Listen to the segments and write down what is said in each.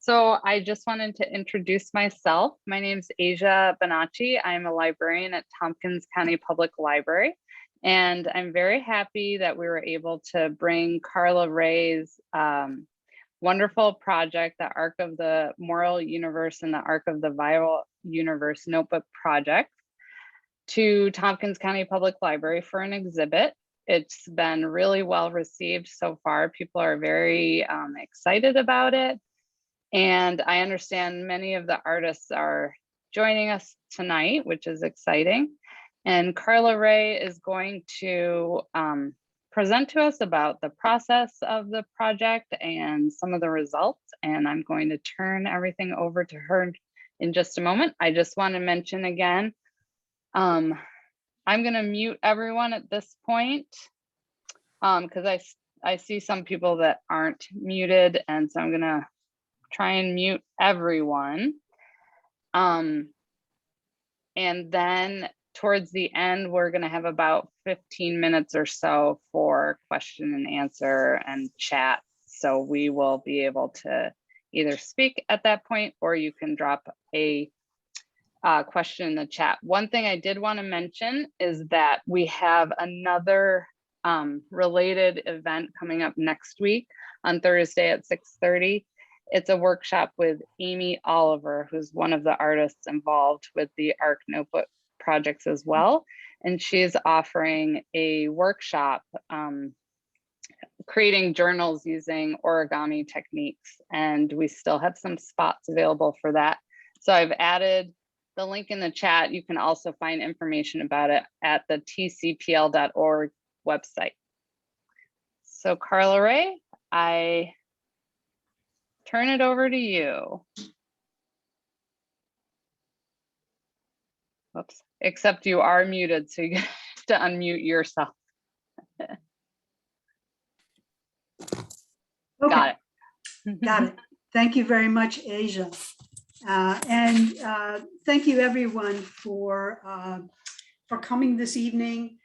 So I just wanted to introduce myself. My name is Asia Bonacci. I'm a librarian at Tompkins County Public Library. And I'm very happy that we were able to bring Carla Rae's wonderful project, the Arc of the Moral Universe and the Arc of the Viral Universe Notebook Project, to Tompkins County Public Library for an exhibit. It's been really well received so far. People are very excited about it. And I understand many of the artists are joining us tonight, which is exciting. And Carla Rae is going to present to us about the process of the project and some of the results. And I'm going to turn everything over to her in just a moment. I just want to mention again, I'm going to mute everyone at this point because I see some people that aren't muted. And so I'm going to try and mute everyone. And then towards the end, we're going to have about 15 minutes or so for question and answer and chat. So we will be able to either speak at that point, or you can drop a question in the chat. One thing I did want to mention is that we have another related event coming up next week on Thursday at 6:30. It's a workshop with Amy Oliver, who's one of the artists involved with the Arc Notebook projects as well. And she's offering a workshop creating journals using origami techniques. And we still have some spots available for that. So I've added the link in the chat. You can also find information about it at the tcpl.org website. So Carla Rae, I turn it over to you. Whoops, except you are muted, so you have to unmute yourself. Okay. Got it. Got it. Thank you very much, Asia. Thank you everyone for coming this evening.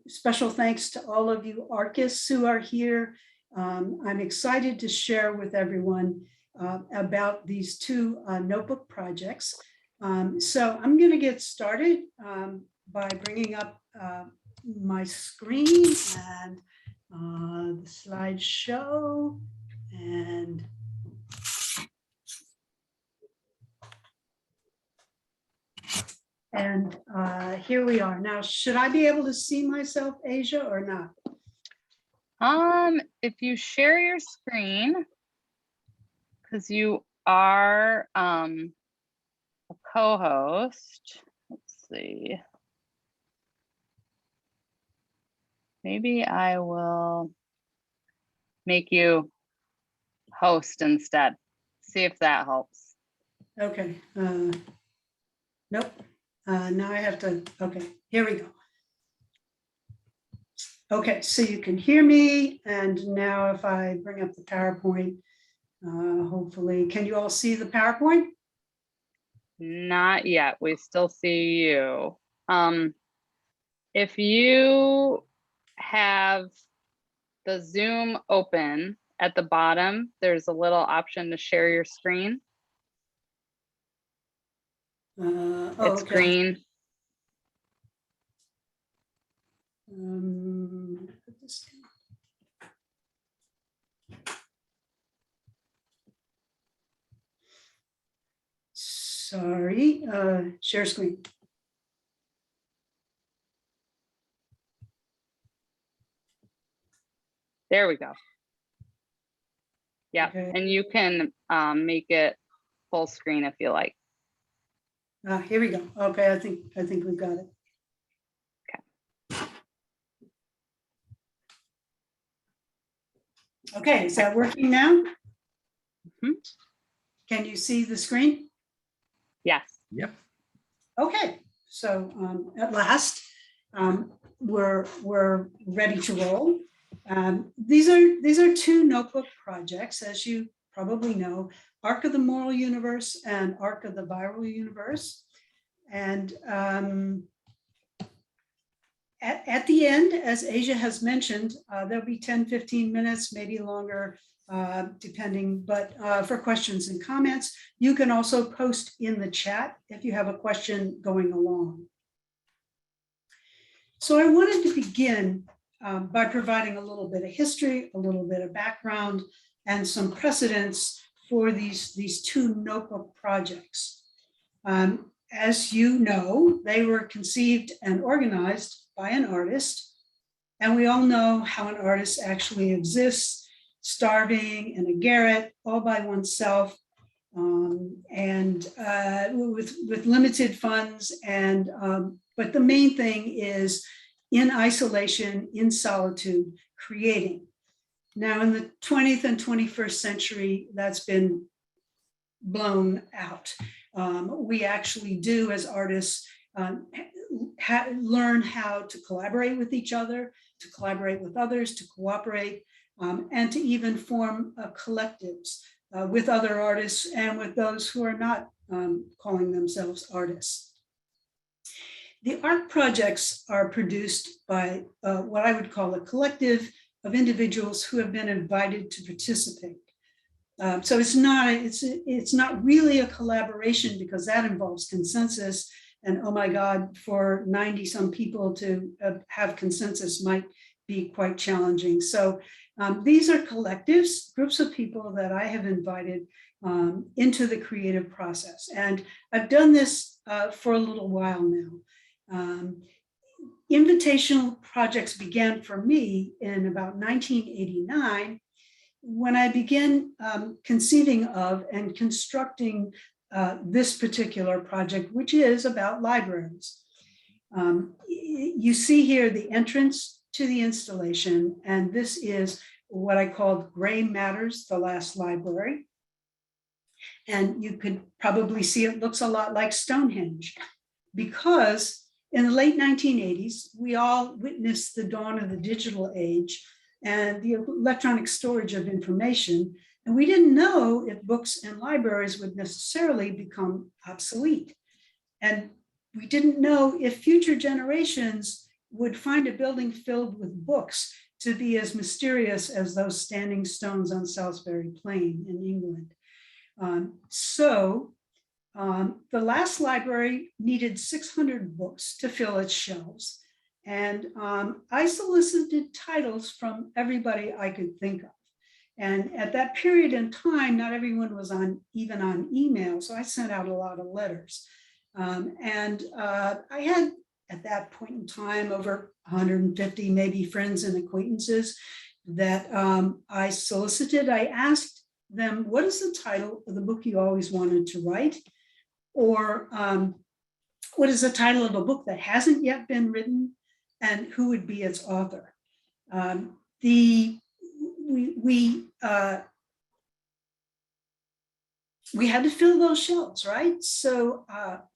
Special thanks to all of you arc-ists who are here. I'm excited to share with everyone about these two notebook projects. So I'm going to get started by bringing up my screen and the slideshow, and here we are. Now, should I be able to see myself, Asia, or not? If you share your screen, because you are a co-host, let's see. Maybe I will make you host instead. See if that helps. Okay. Nope. Now I have to, okay, here we go. Okay, so you can hear me. And now if I bring up the PowerPoint, hopefully, can you all see the PowerPoint? Not yet, we still see you. If you have the Zoom open at the bottom, there's a little option to share your screen. It's okay. green. Sorry, share screen. There we go. Yeah, Okay. and you can make it full screen if you like. Here we go. Okay, I think we've got it. Okay, is that working now? Mm-hmm. Can you see the screen? Yes. Yep. Okay, so at last we're ready to roll. These are two notebook projects, as you probably know, Arc of the Moral Universe and Arc of the Viral Universe. And At the end, as Asia has mentioned, there'll be 10, 15 minutes, maybe longer, depending, but for questions and comments. You can also post in the chat if you have a question going along. So I wanted to begin by providing a little bit of history, a little bit of background, and some precedents for these two notebook projects. As you know, they were conceived and organized by an artist, and we all know how an artist actually exists, starving in a garret, all by oneself, and with limited funds. And but the main thing is in isolation, in solitude, creating. Now, in the 20th and 21st century, that's been blown out. We actually do, as artists, learn how to collaborate with each other, to collaborate with others, to cooperate, and to even form collectives with other artists and with those who are not calling themselves artists. The art projects are produced by what I would call a collective of individuals who have been invited to participate. So it's not really a collaboration, because that involves consensus. And oh my God, for 90 some people to have consensus might be quite challenging. So these are collectives, groups of people that I have invited into the creative process. And I've done this for a little while now. Invitational projects began for me in about 1989, when I began conceiving of and constructing this particular project, which is about libraries. You see here the entrance to the installation, and this is what I called Gray Matters, the Last Library. And you could probably see it looks a lot like Stonehenge, because in the late 1980s, we all witnessed the dawn of the digital age and the electronic storage of information. And we didn't know if books and libraries would necessarily become obsolete. And we didn't know if future generations would find a building filled with books to be as mysterious as those standing stones on Salisbury Plain in England. The last library needed 600 books to fill its shelves. And I solicited titles from everybody I could think of. And at that period in time, not everyone was even on email. So I sent out a lot of letters. I had, at that point in time, over 150 maybe friends and acquaintances that I solicited. I asked them, what is the title of the book you always wanted to write? Or what is the title of a book that hasn't yet been written, and who would be its author? We had to fill those shelves, right? So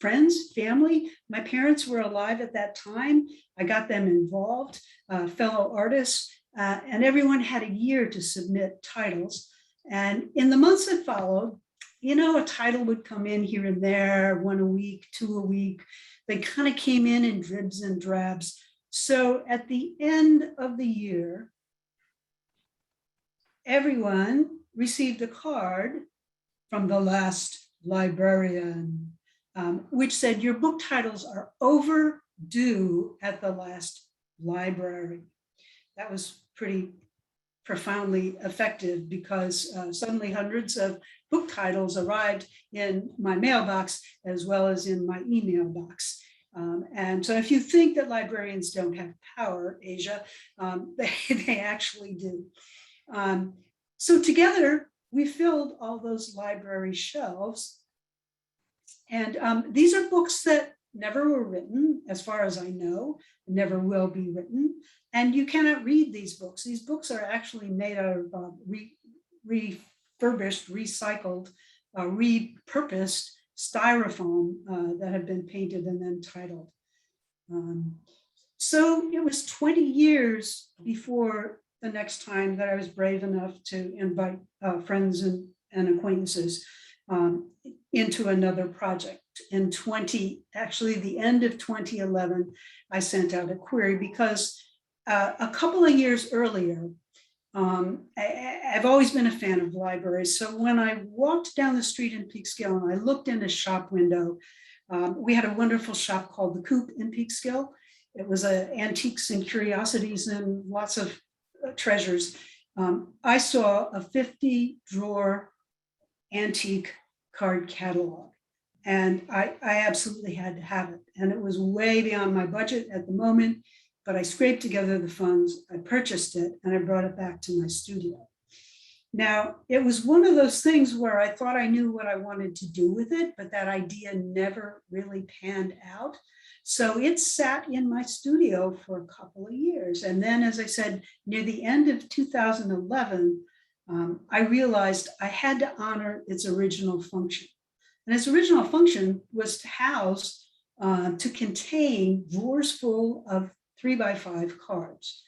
friends, family, my parents were alive at that time. I got them involved, fellow artists, and everyone had a year to submit titles. And in the months that followed, you know, a title would come in here and there, one a week, two a week. They kind of came in dribs and drabs. So at the end of the year, everyone received a card from the last librarian, which said, your book titles are overdue at the last library. That was pretty profoundly effective, because suddenly hundreds of book titles arrived in my mailbox as well as in my email box. And so if you think that librarians don't have power, Asia, they actually do. So together, we filled all those library shelves. And these are books that never were written, as far as I know, never will be written. And you cannot read these books. These books are actually made out of refurbished, recycled, repurposed styrofoam that had been painted and then titled. So it was 20 years before the next time that I was brave enough to invite friends and acquaintances into another project in actually the end of 2011, I sent out a query because a couple of years earlier, I've always been a fan of libraries. So when I walked down the street in Peekskill and I looked in a shop window, we had a wonderful shop called The Coop in Peekskill. It was antiques and curiosities and lots of treasures. I saw a 50-drawer antique card catalog, and I absolutely had to have it. And it was way beyond my budget at the moment, but I scraped together the funds, I purchased it, and I brought it back to my studio. Now, it was one of those things where I thought I knew what I wanted to do with it, but that idea never really panned out. So it sat in my studio for a couple of years. And then, as I said, near the end of 2011, I realized I had to honor its original function. And its original function was to house, to contain drawers full of 3x5 cards.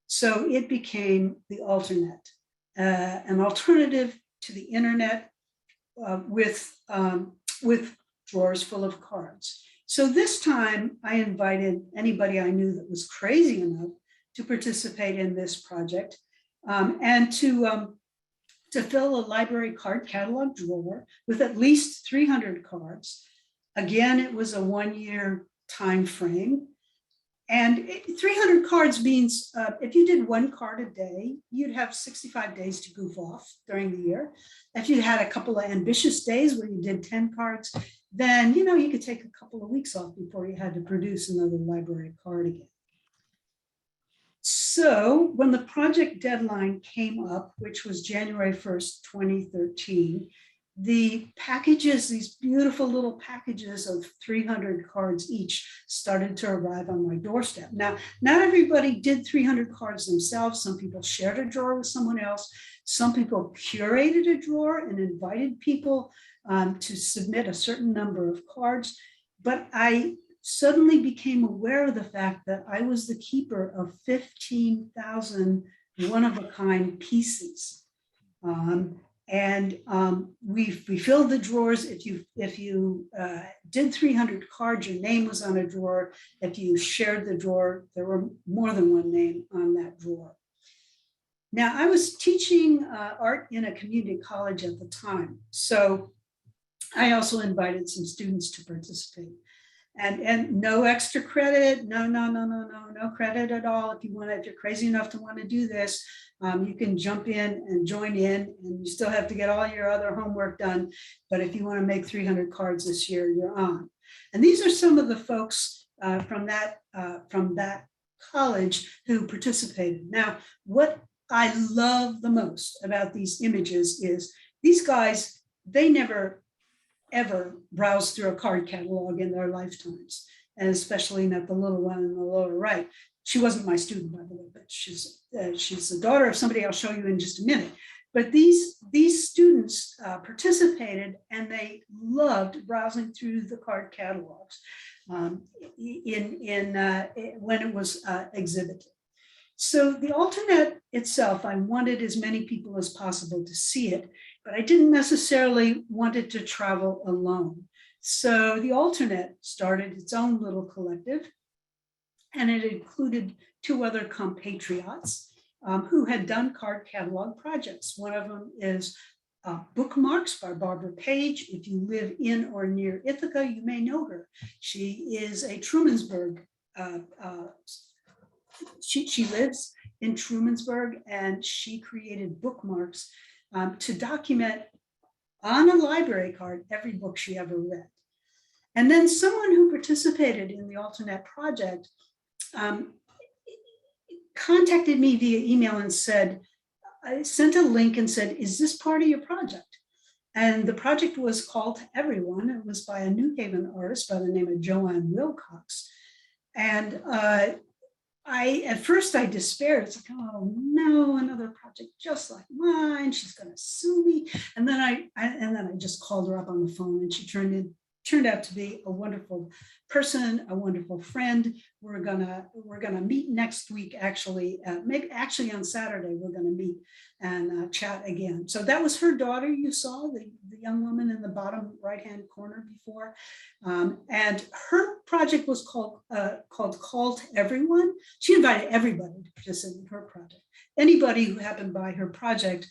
So it became the alternate, an alternative to the internet with drawers full of cards. So this time I invited anybody I knew that was crazy enough to participate in this project, and to fill a library card catalog drawer with at least 300 cards. Again, it was a 1-year time frame. And 300 cards means if you did 1 card a day, you'd have 65 days to goof off during the year. If you had a couple of ambitious days where you did 10 cards, then you could take a couple of weeks off before you had to produce another library card again. So when the project deadline came up, which was January 1st, 2013, the packages, these beautiful little packages of 300 cards each, started to arrive on my doorstep. Now, not everybody did 300 cards themselves. Some people shared a drawer with someone else. Some people curated a drawer and invited people to submit a certain number of cards. But I suddenly became aware of the fact that I was the keeper of 15,000 one-of-a-kind pieces. We filled the drawers. If you did 300 cards, your name was on a drawer. If you shared the drawer, there were more than one name on that drawer. Now, I was teaching art in a community college at the time, so I also invited some students to participate. And no extra credit, no credit at all. If you're crazy enough to want to do this, you can jump in and join in, and you still have to get all your other homework done. But if you want to make 300 cards this year, you're on. And these are some of the folks from that college who participated. Now, what I love the most about these images is these guys, they never ever browsed through a card catalog in their lifetimes, and especially not the little one in the lower right. She wasn't my student, by the way, but she's the daughter of somebody I'll show you in just a minute. But these students participated, and they loved browsing through the card catalogs when it was exhibited. So the alternate itself, I wanted as many people as possible to see it, but I didn't necessarily want it to travel alone. So the alternate started its own little collective, and it included 2 other compatriots who had done card catalog projects. One of them is Bookmarks by Barbara Page. If you live in or near Ithaca, you may know her. She is a Trumansburg she lives in Trumansburg, and she created bookmarks to document on a library card every book she ever read. And then someone who participated in the alternate project contacted me via email and said, I sent a link and said, is this part of your project? And the project was called To Everyone. It was by a New Haven artist by the name of Joanne Wilcox. And at first I despaired. It's like, oh no, another project just like mine. She's going to sue me. And then I just called her up on the phone, and she turned turned out to be a wonderful person, a wonderful friend. We're gonna meet next week. Actually, maybe actually on Saturday we're gonna meet and chat again. So that was her daughter. You saw the young woman in the bottom right-hand corner before, and her project was called Call to Everyone. She invited everybody to participate in her project. Anybody who happened by her project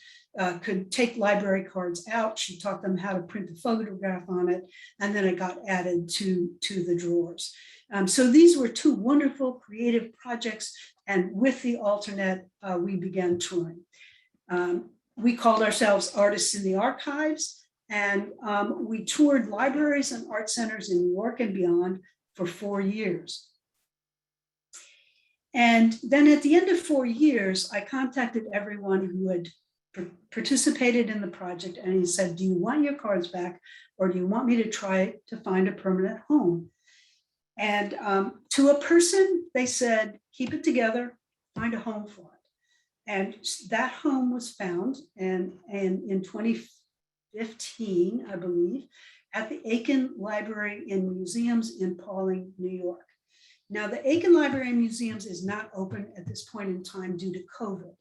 could take library cards out. She taught them how to print a photograph on it, and then it got added to the drawers. So these were two wonderful creative projects, and with the alternate, we began touring. We called ourselves Artists in the Archives, and we toured libraries and art centers in New York and beyond for 4 years. And then at the end of 4 years, I contacted everyone who had participated in the project, and he said, do you want your cards back, or do you want me to try to find a permanent home? And to a person, they said, keep it together, find a home for it. And that home was found, and in 2015, I believe, at the Aiken Library and Museums in Pawling, New York. Now, the Aiken Library and Museums is not open at this point in time due to COVID,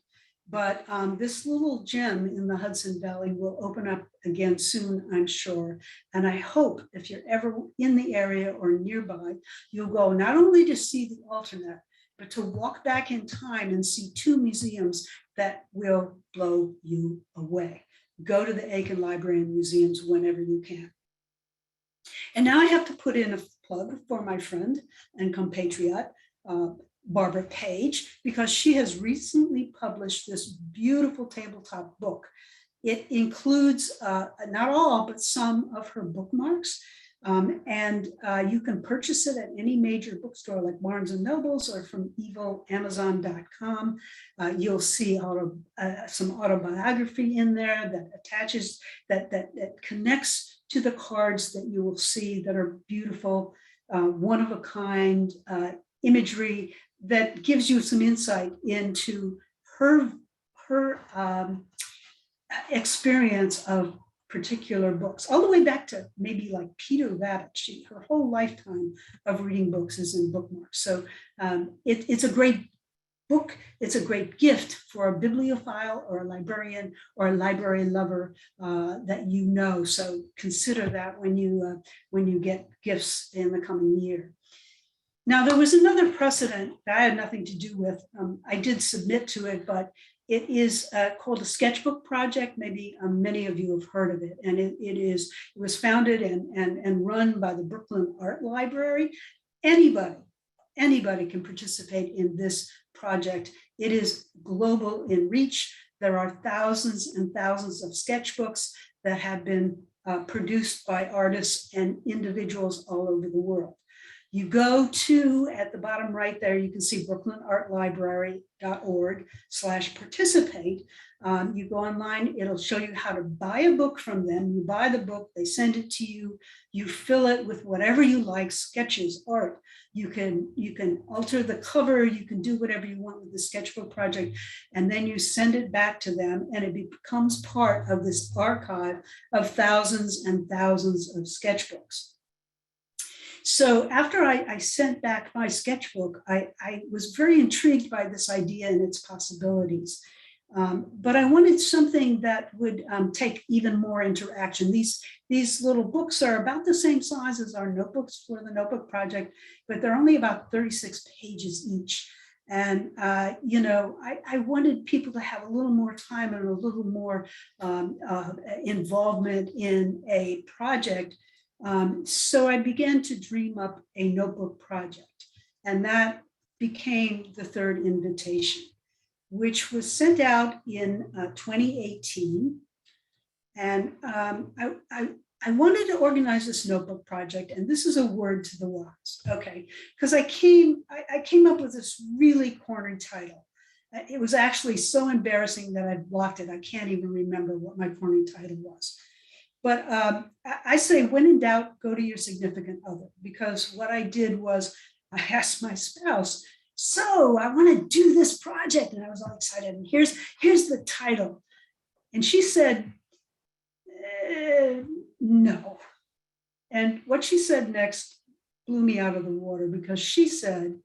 but this little gem in the Hudson Valley will open up again soon, I'm sure. And I hope if you're ever in the area or nearby, you'll go not only to see the alternate, but to walk back in time and see two museums that will blow you away. Go to the Aiken Library and Museums whenever you can. And now I have to put in a plug for my friend and compatriot, Barbara Page, because she has recently published this beautiful tabletop book. It includes not all, but some of her bookmarks. And you can purchase it at any major bookstore like Barnes and Nobles or from evilamazon.com. You'll see some autobiography in there that attaches, that connects to the cards that you will see that are beautiful, one-of-a-kind imagery that gives you some insight into her experience of particular books, all the way back to maybe like Peter Rabbit. Her whole lifetime of reading books is in bookmarks. So it's a great book. It's a great gift for a bibliophile or a librarian or a library lover that you know. So consider that when you get gifts in the coming year. Now, there was another precedent that I had nothing to do with. I did submit to it, but it is called a sketchbook project. Maybe many of you have heard of it. And it was founded and run by the Brooklyn Art Library. Anybody can participate in this project. It is global in reach. There are thousands and thousands of sketchbooks that have been produced by artists and individuals all over the world. You go to, at the bottom right there, you can see brooklynartlibrary.org/participate. You go online, it'll show you how to buy a book from them. You buy the book, they send it to you. You fill it with whatever you like, sketches, art. You can alter the cover, you can do whatever you want with the sketchbook project, and then you send it back to them, and it becomes part of this archive of thousands and thousands of sketchbooks. So after I sent back my sketchbook, I was very intrigued by this idea and its possibilities. But I wanted something that would take even more interaction. These little books are about the same size as our notebooks for the Notebook Project, but they're only about 36 pages each. And, you know, I wanted people to have a little more time and a little more involvement in a project. So I began to dream up a notebook project, and that became the third invitation, which was sent out in 2018. And I wanted to organize this notebook project, and this is a word to the wise, okay? Because I came up with this really corny title. It was actually so embarrassing that I blocked it. I can't even remember what my corny title was. But I say, when in doubt, go to your significant other, because what I did was I asked my spouse, so I want to do this project. And I was all excited. And here's the title. And she said, no. And what she said next blew me out of the water, because she said,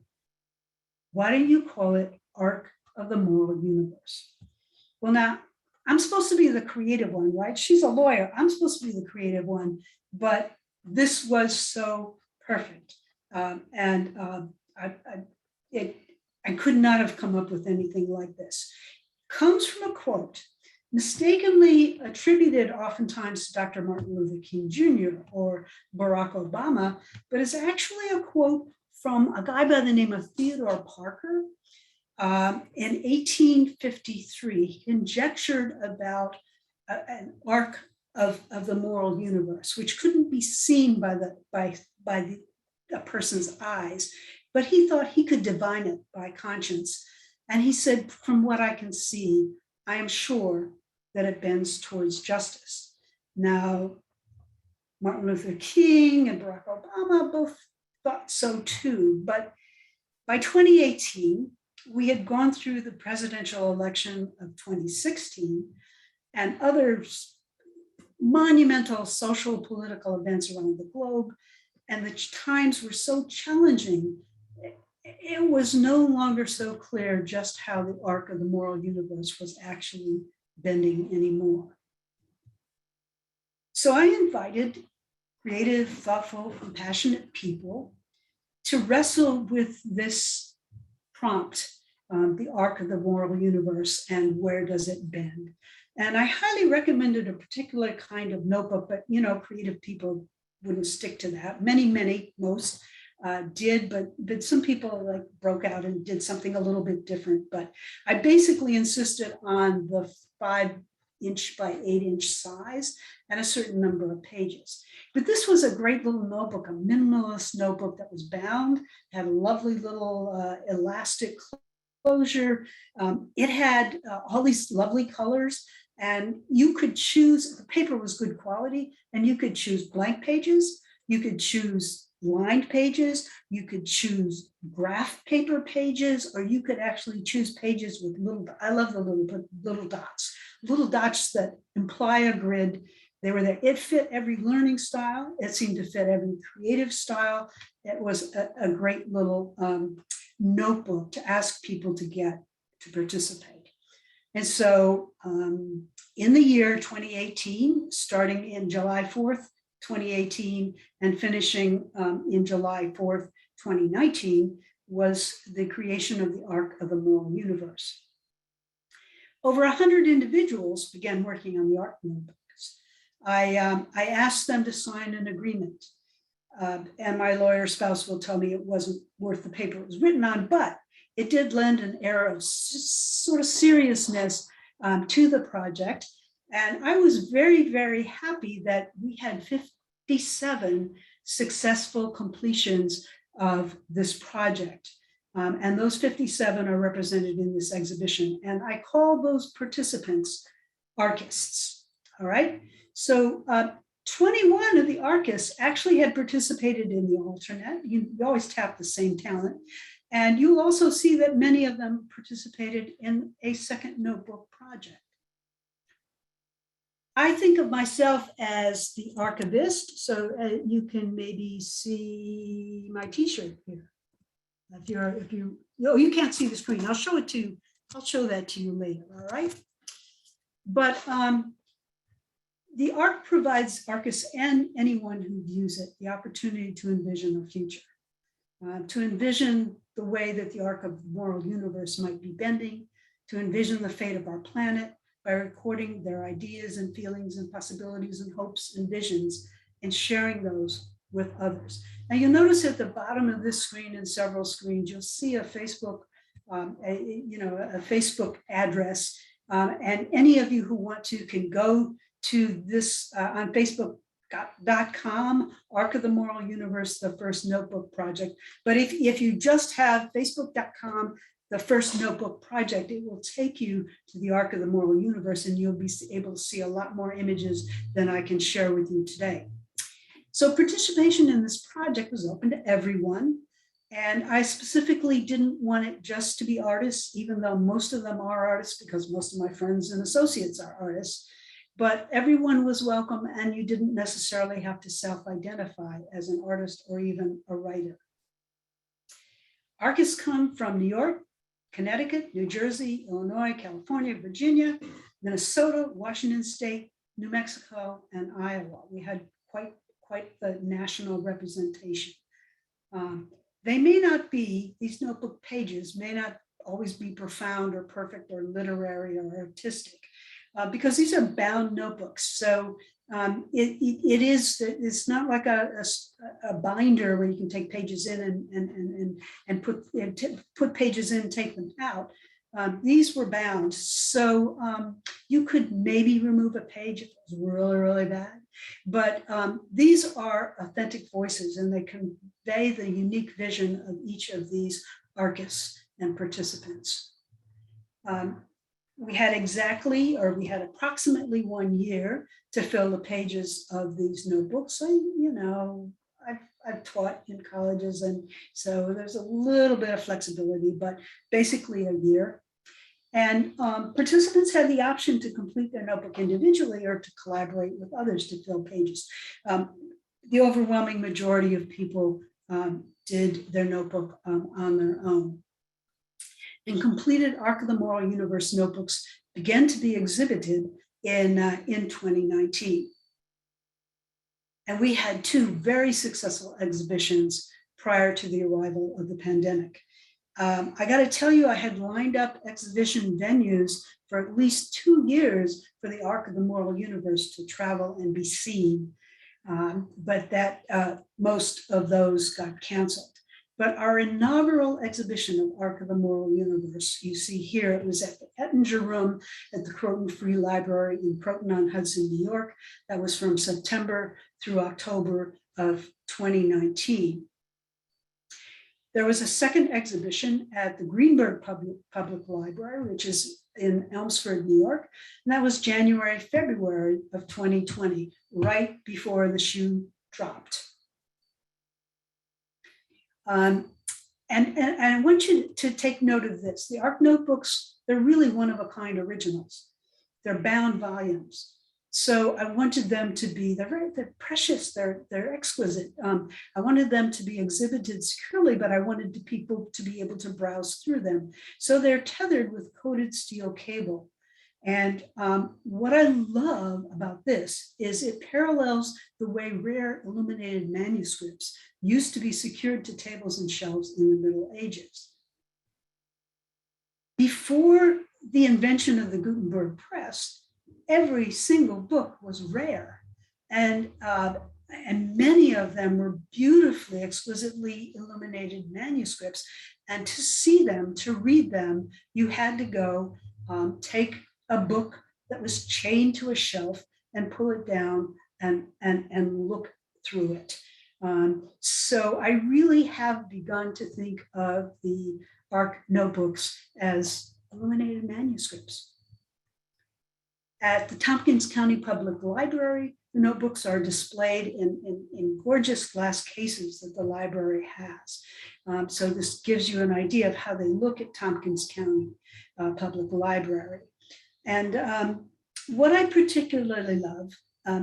why don't you call it Arc of the Moral Universe? Well, now I'm supposed to be the creative one, right? She's a lawyer. I'm supposed to be the creative one, but this was so perfect. I could not have come up with anything like this. Comes from a quote mistakenly attributed oftentimes to Dr. Martin Luther King Jr. or Barack Obama, but it's actually a quote from a guy by the name of Theodore Parker. In 1853, he conjectured about an arc of the moral universe, which couldn't be seen by a person's eyes, but he thought he could divine it by conscience. And he said, from what I can see, I am sure that it bends towards justice. Now, Martin Luther King and Barack Obama both thought so too, but by 2018, we had gone through the presidential election of 2016 and other monumental social political events around the globe, and the times were so challenging, it was no longer so clear just how the arc of the moral universe was actually bending anymore. So I invited creative, thoughtful, compassionate people to wrestle with this prompt, the arc of the moral universe and where does it bend. And I highly recommended a particular kind of notebook, but creative people wouldn't stick to that. Most did, but some people broke out and did something a little bit different. But I basically insisted on the 5-inch by 8-inch size and a certain number of pages. But this was a great little notebook, a minimalist notebook that was bound, had a lovely little elastic closure. It had all these lovely colors, and you could choose, the paper was good quality, and you could choose blank pages, you could choose lined pages, you could choose graph paper pages, or you could actually choose pages with I love the little dots that imply a grid. They were there. It fit every learning style. It seemed to fit every creative style. It was a great little notebook to ask people to participate. And so in the year 2018, starting in July 4th, 2018, and finishing in July 4th, 2019, was the creation of the Arc of the Moral Universe. Over 100 individuals began working on the Arc notebooks. I asked them to sign an agreement, and my lawyer spouse will tell me it wasn't worth the paper it was written on, but it did lend an air of sort of seriousness to the project. And I was very, very happy that we had 57 successful completions of this project. And those 57 are represented in this exhibition. And I call those participants arc-ists, all right? So 21 of the arc-ists actually had participated in the alternate. You always tap the same talent. And you'll also see that many of them participated in a second notebook project. I think of myself as the arc-ivist, so you can maybe see my t-shirt here. You can't see the screen. I'll show it to you. I'll show that to you later, all right? But the arc provides artists and anyone who views it the opportunity to envision a future, to envision the way that the arc of the moral universe might be bending, to envision the fate of our planet by recording their ideas and feelings and possibilities and hopes and visions and sharing those with others. Now you'll notice at the bottom of this screen and several screens, you'll see a Facebook, a Facebook address. And any of you who want to can go to this on Facebook.com, Arc of the Moral Universe, the First Notebook Project. But if you just have Facebook.com, the First Notebook Project, it will take you to the Arc of the Moral Universe, and you'll be able to see a lot more images than I can share with you today. So participation in this project was open to everyone. And I specifically didn't want it just to be artists, even though most of them are artists, because most of my friends and associates are artists. but everyone was welcome and you didn't necessarily have to self-identify as an artist or even a writer. Arc-ists come from New York, Connecticut, New Jersey, Illinois, California, Virginia, Minnesota, Washington State, New Mexico, and Iowa. We had quite the national representation. They may not be, these notebook pages may not always be profound or perfect or literary or artistic, because these are bound notebooks. So it's not like a binder where you can take pages in and put pages in, take them out. These were bound, so you could maybe remove a page if it was really, really bad. But these are authentic voices, and they convey the unique vision of each of these arc-ists and participants. We had approximately 1 year to fill the pages of these notebooks. So, you know, I've taught in colleges, and so there's a little bit of flexibility, but basically a year. And participants had the option to complete their notebook individually or to collaborate with others to fill pages. The overwhelming majority of people did their notebook on their own. And completed Arc of the Moral Universe notebooks began to be exhibited in 2019. And we had 2 very successful exhibitions prior to the arrival of the pandemic. I got to tell you, I had lined up exhibition venues for at least 2 years for the Arc of the Moral Universe to travel and be seen, but that most of those got canceled. But our inaugural exhibition of Arc of the Moral Universe, you see here, it was at the Ettinger Room at the Croton Free Library in Croton-on-Hudson, New York. That was from September through October of 2019. There was a second exhibition at the Greenberg Public Library, which is in Elmsford, New York. And that was January, February of 2020, right before the shoe dropped. And I want you to take note of this. The Arc notebooks, they're really one-of-a-kind originals. They're bound volumes. So I wanted them to be, they're precious, they're exquisite. I wanted them to be exhibited securely, but I wanted people to be able to browse through them. So they're tethered with coated steel cable. And what I love about this is it parallels the way rare illuminated manuscripts used to be secured to tables and shelves in the Middle Ages. Before the invention of the Gutenberg press, every single book was rare, and many of them were beautifully, exquisitely illuminated manuscripts. And to see them, to read them, you had to go take a book that was chained to a shelf and pull it down and look through it. So I really have begun to think of the Arc notebooks as illuminated manuscripts. At the Tompkins County Public Library, the notebooks are displayed in gorgeous glass cases that the library has. So this gives you an idea of how they look at Tompkins County Public Library. And what I particularly love,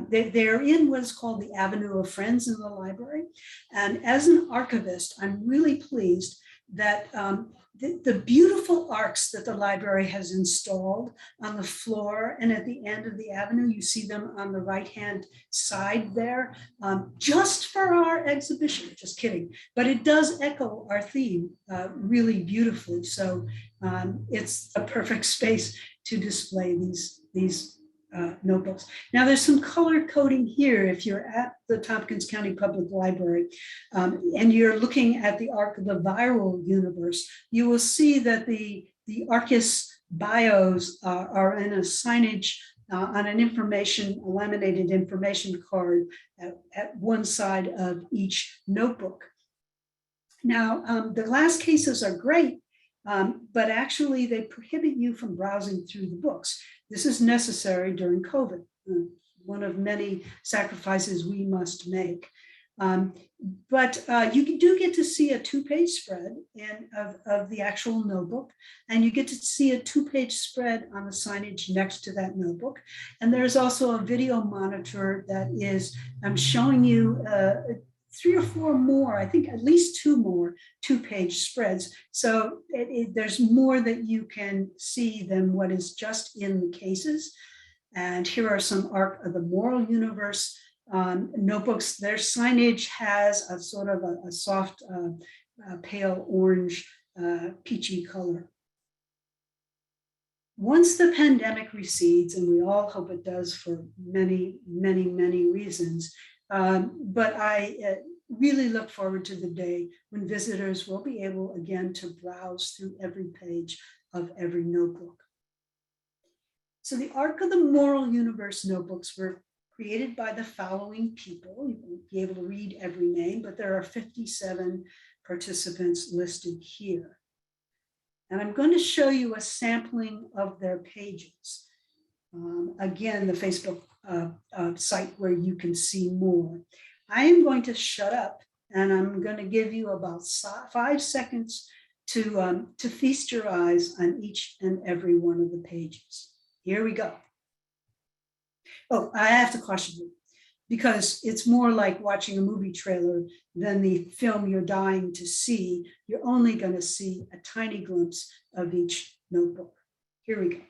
they're in what's called the Avenue of Friends in the library. And as an archivist, I'm really pleased that the beautiful arcs that the library has installed on the floor and at the end of the avenue, you see them on the right-hand side there, just for our exhibition, just kidding. But it does echo our theme really beautifully. So it's a perfect space to display these notebooks. Now there's some color coding here. If you're at the Tompkins County Public Library and you're looking at the Arc of the Viral Universe, you will see that the arc-ists bios are in a signage on a laminated information card at one side of each notebook. Now, the glass cases are great, but actually they prohibit you from browsing through the books. This is necessary during COVID, one of many sacrifices we must make. But you do get to see a two-page spread of the actual notebook, and you get to see a two-page spread on the signage next to that notebook. And there's also a video monitor that is, I'm showing you 3 or 4 more, I think at least 2 more two-page spreads. So there's more that you can see than what is just in the cases. And here are some Arc of the Moral Universe notebooks. Their signage has a sort of a soft pale orange peachy color. Once the pandemic recedes, and we all hope it does for many, many, many reasons, but I really look forward to the day when visitors will be able again to browse through every page of every notebook. So the Arc of the Moral Universe notebooks were created by the following people. You won't be able to read every name, but there are 57 participants listed here. And I'm going to show you a sampling of their pages. Again, the Facebook site where you can see more. I am going to shut up and I'm going to give you about 5 seconds to feast your eyes on each and every one of the pages. Here we go. Oh, I have to caution you, because it's more like watching a movie trailer than the film you're dying to see. You're only going to see a tiny glimpse of each notebook. Here we go.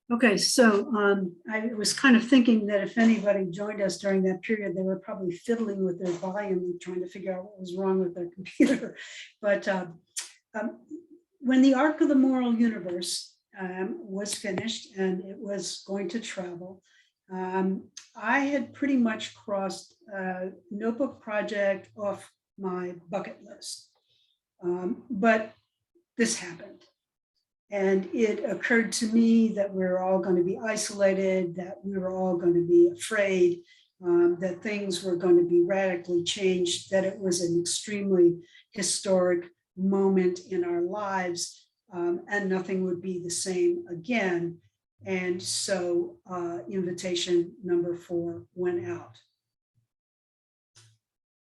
Okay, so I was kind of thinking that if anybody joined us during that period, they were probably fiddling with their volume and trying to figure out what was wrong with their computer. But when the Arc of the Moral Universe was finished and it was going to travel, I had pretty much crossed a notebook project off my bucket list. But this happened. And it occurred to me that we were all going to be isolated, that we were all going to be afraid, that things were going to be radically changed, that it was an extremely historic moment in our lives, and nothing would be the same again. And so invitation number 4 went out.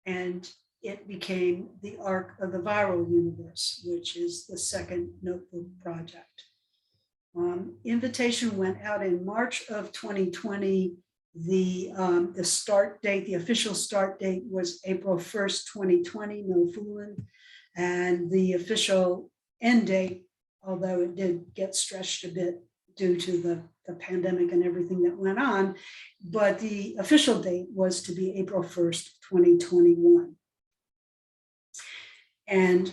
And it became the Arc of the Viral Universe, which is the second notebook project. Invitation went out in March of 2020. The start date, the official start date was April 1st, 2020, no fooling. And the official end date, although it did get stretched a bit due to the pandemic and everything that went on, but the official date was to be April 1st, 2021. And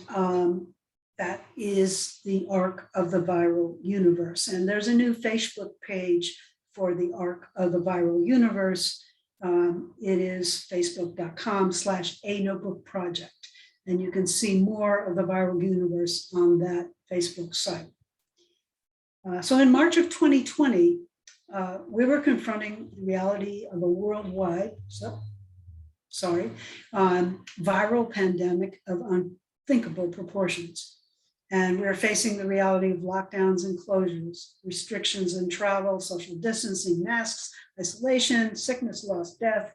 that is the Arc of the Viral Universe. And there's a new Facebook page for the Arc of the Viral Universe. It is facebook.com/anotebookproject. And you can see more of the Viral Universe on that Facebook site. So in March of 2020, we were confronting the reality of a worldwide, viral pandemic of unthinkable proportions. And we're facing the reality of lockdowns and closures, restrictions in travel, social distancing, masks, isolation, sickness, loss, death,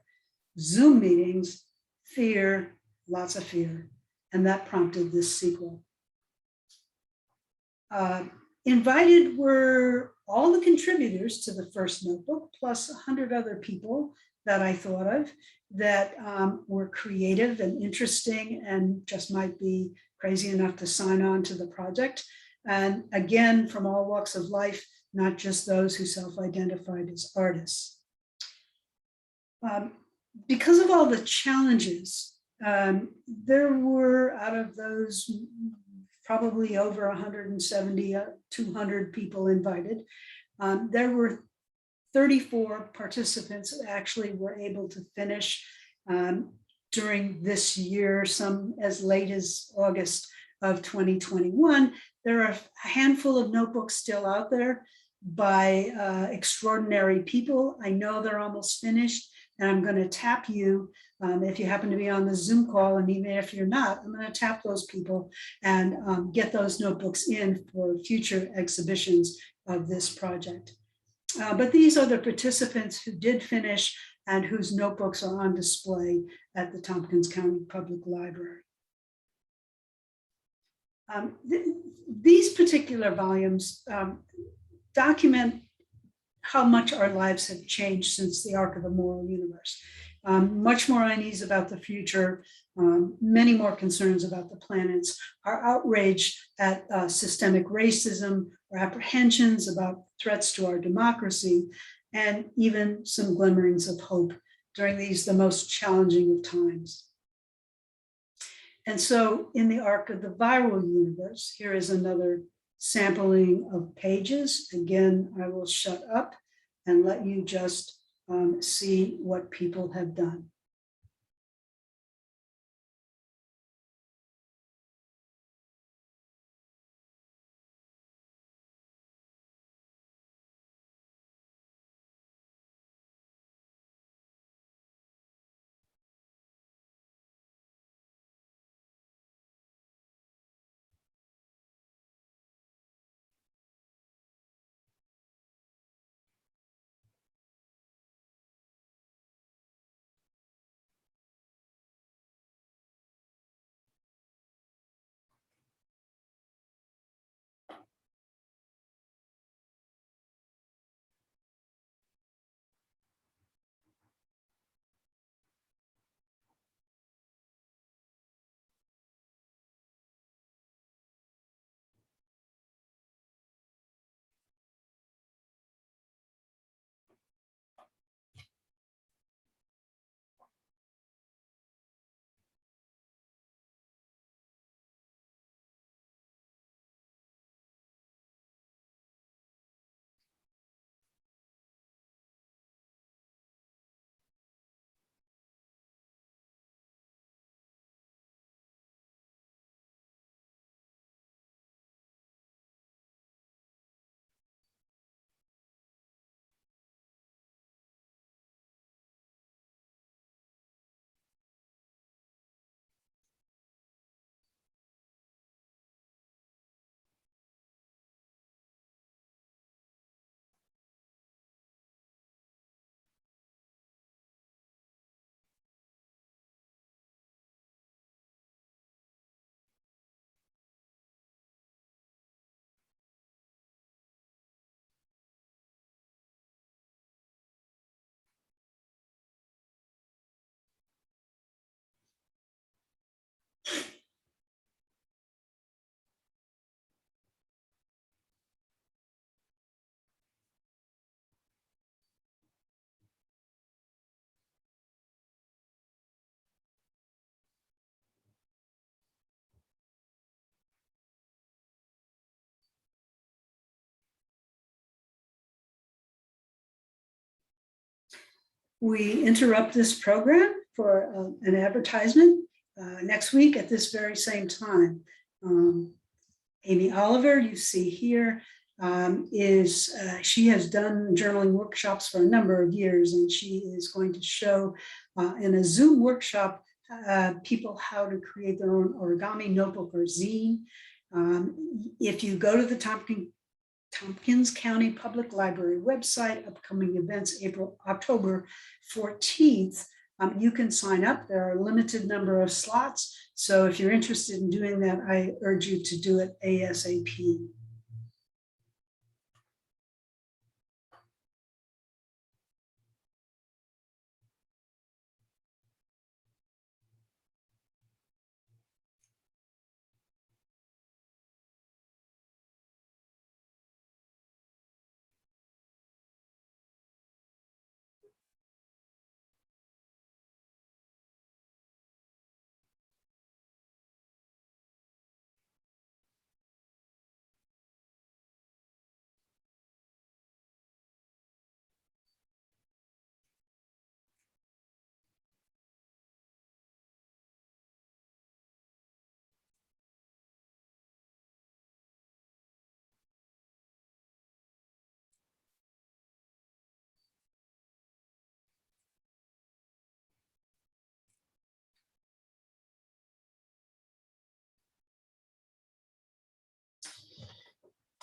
Zoom meetings, fear, lots of fear. And that prompted this sequel. Invited were all the contributors to the first notebook, plus 100 other people that I thought of that were creative and interesting and just might be crazy enough to sign on to the project. And again, from all walks of life, not just those who self-identified as artists. Because of all the challenges, there were, out of those, probably over 170, 200 people invited. There were 34 participants that actually were able to finish during this year, some as late as August of 2021. There are a handful of notebooks still out there by extraordinary people. I know they're almost finished, and I'm going to tap you if you happen to be on the Zoom call, and even if you're not, I'm going to tap those people and get those notebooks in for future exhibitions of this project. But these are the participants who did finish and whose notebooks are on display at the Tompkins County Public Library. These particular volumes document how much our lives have changed since the Arc of the Moral Universe. Much more unease about the future, many more concerns about the planets, our outrage at systemic racism, our apprehensions about threats to our democracy, and even some glimmerings of hope during these, the most challenging of times. And so in the Arc of the Viral Universe, here is another sampling of pages. Again, I will shut up and let you just see what people have done. We interrupt this program for an advertisement next week at this very same time. Amy Oliver, you see here, she has done journaling workshops for a number of years, and she is going to show in a Zoom workshop people how to create their own origami notebook or zine. If you go to the Tompkins County Public Library website, upcoming events, October 14th, you can sign up. There are a limited number of slots. So if you're interested in doing that, I urge you to do it ASAP.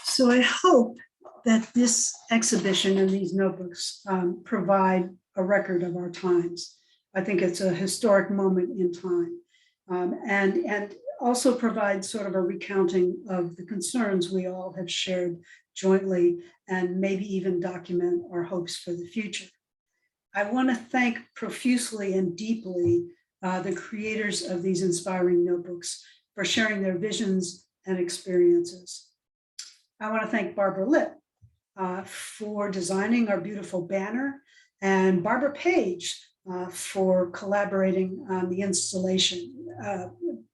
So I hope that this exhibition and these notebooks provide a record of our times. I think it's a historic moment in time, and also provide sort of a recounting of the concerns we all have shared jointly, and maybe even document our hopes for the future. I want to thank profusely and deeply the creators of these inspiring notebooks for sharing their visions and experiences. I want to thank Barbara Lipp for designing our beautiful banner, and Barbara Page for collaborating on the installation.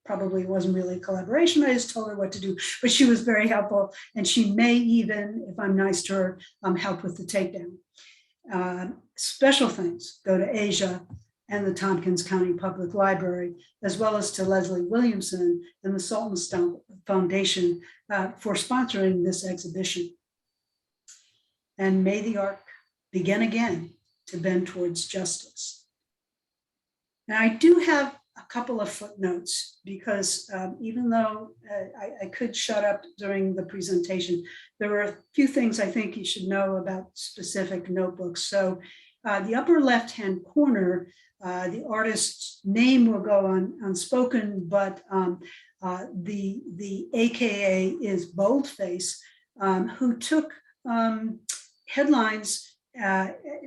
Probably wasn't really a collaboration, I just told her what to do, but she was very helpful, and she may even, if I'm nice to her, help with the takedown. Special thanks go to Asia and the Tompkins County Public Library, as well as to Leslie Williamson and the Saltonstone Foundation for sponsoring this exhibition. And may the arc begin again to bend towards justice. Now, I do have a couple of footnotes because even though I could shut up during the presentation, there were a few things I think you should know about specific notebooks. So the upper left-hand corner, the artist's name will go on unspoken, but the AKA is Boldface, who took headlines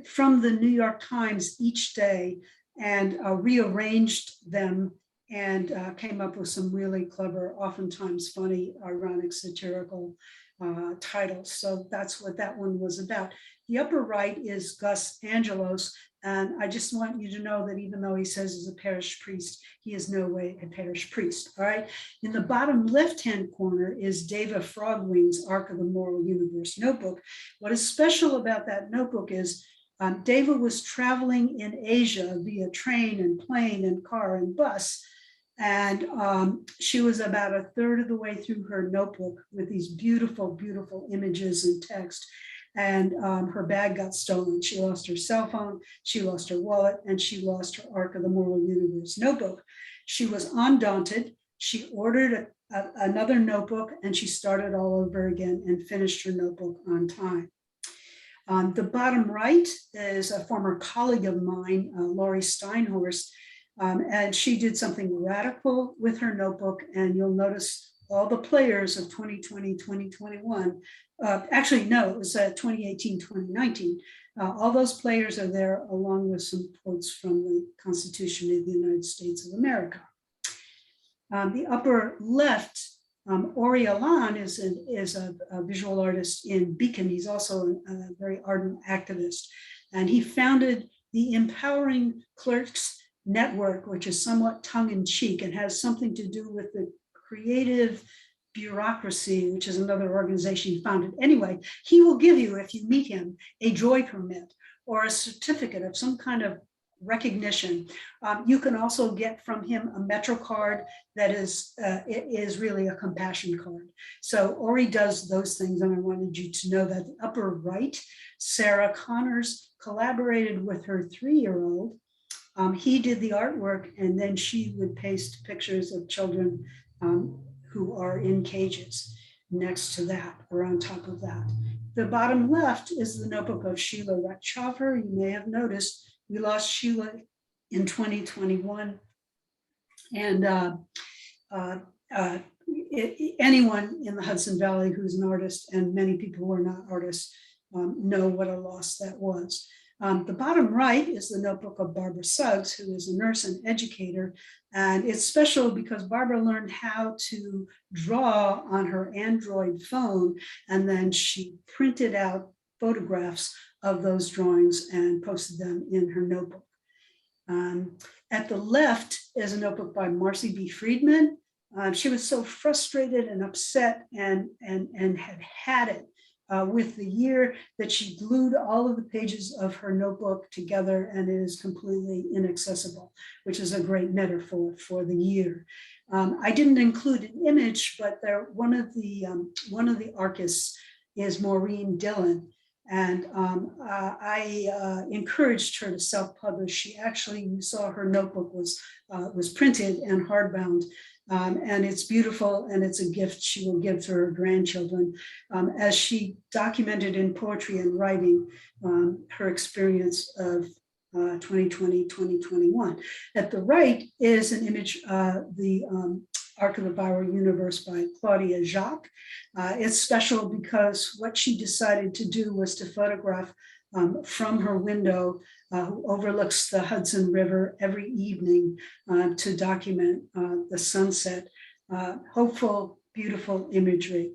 from the New York Times each day and rearranged them and came up with some really clever, oftentimes funny, ironic, satirical titles. So that's what that one was about. The upper right is Gus Angelos, and I just want you to know that even though he says he's a parish priest, he is no way a parish priest, all right? In the bottom left-hand corner is Deva Frogwing's Arc of the Moral Universe notebook. What is special about that notebook is Deva was traveling in Asia via train and plane and car and bus, and she was about a third of the way through her notebook with these beautiful, beautiful images and text. And her bag got stolen. She lost her cell phone, she lost her wallet, and she lost her Arc of the Moral Universe notebook. She was undaunted. She ordered another notebook, and she started all over again and finished her notebook on time. On the bottom right is a former colleague of mine, Laurie Steinhorst, and she did something radical with her notebook, and you'll notice all the players of 2020, 2021, actually, no, it was 2018, 2019. All those players are there along with some quotes from the Constitution of the United States of America. The upper left, Ori Alan is a visual artist in Beacon. He's also a very ardent activist. And he founded the Empowering Clerks Network, which is somewhat tongue-in-cheek and has something to do with the creative bureaucracy, which is another organization he founded. Anyway, he will give you, if you meet him, a joy permit or a certificate of some kind of recognition. You can also get from him a Metro card that is really a compassion card. So Ori does those things, and I wanted you to know that. The upper right, Sarah Connors collaborated with her 3-year-old. He did the artwork, and then she would paste pictures of children who are in cages next to that or on top of that. The bottom left is the notebook of Sheila Ratchover. You may have noticed we lost Sheila in 2021. And anyone in the Hudson Valley who's an artist, and many people who are not artists, know what a loss that was. The bottom right is the notebook of Barbara Suggs, who is a nurse and educator. And it's special because Barbara learned how to draw on her Android phone, and then she printed out photographs of those drawings and posted them in her notebook. At the left is a notebook by Marcy B. Friedman. She was so frustrated and upset and had it with the year that she glued all of the pages of her notebook together, and it is completely inaccessible, which is a great metaphor for the year. I didn't include an image, but one of the arc-ists is Maureen Dillon. And I encouraged her to self-publish. She actually, you saw her notebook was printed and hardbound, and it's beautiful, and it's a gift she will give to her grandchildren as she documented in poetry and writing her experience of 2020, 2021. At the right is an image, the Arc of the Viral Universe by Claudia Jacques. It's special because what she decided to do was to photograph from her window, who overlooks the Hudson River every evening to document the sunset. Hopeful, beautiful imagery.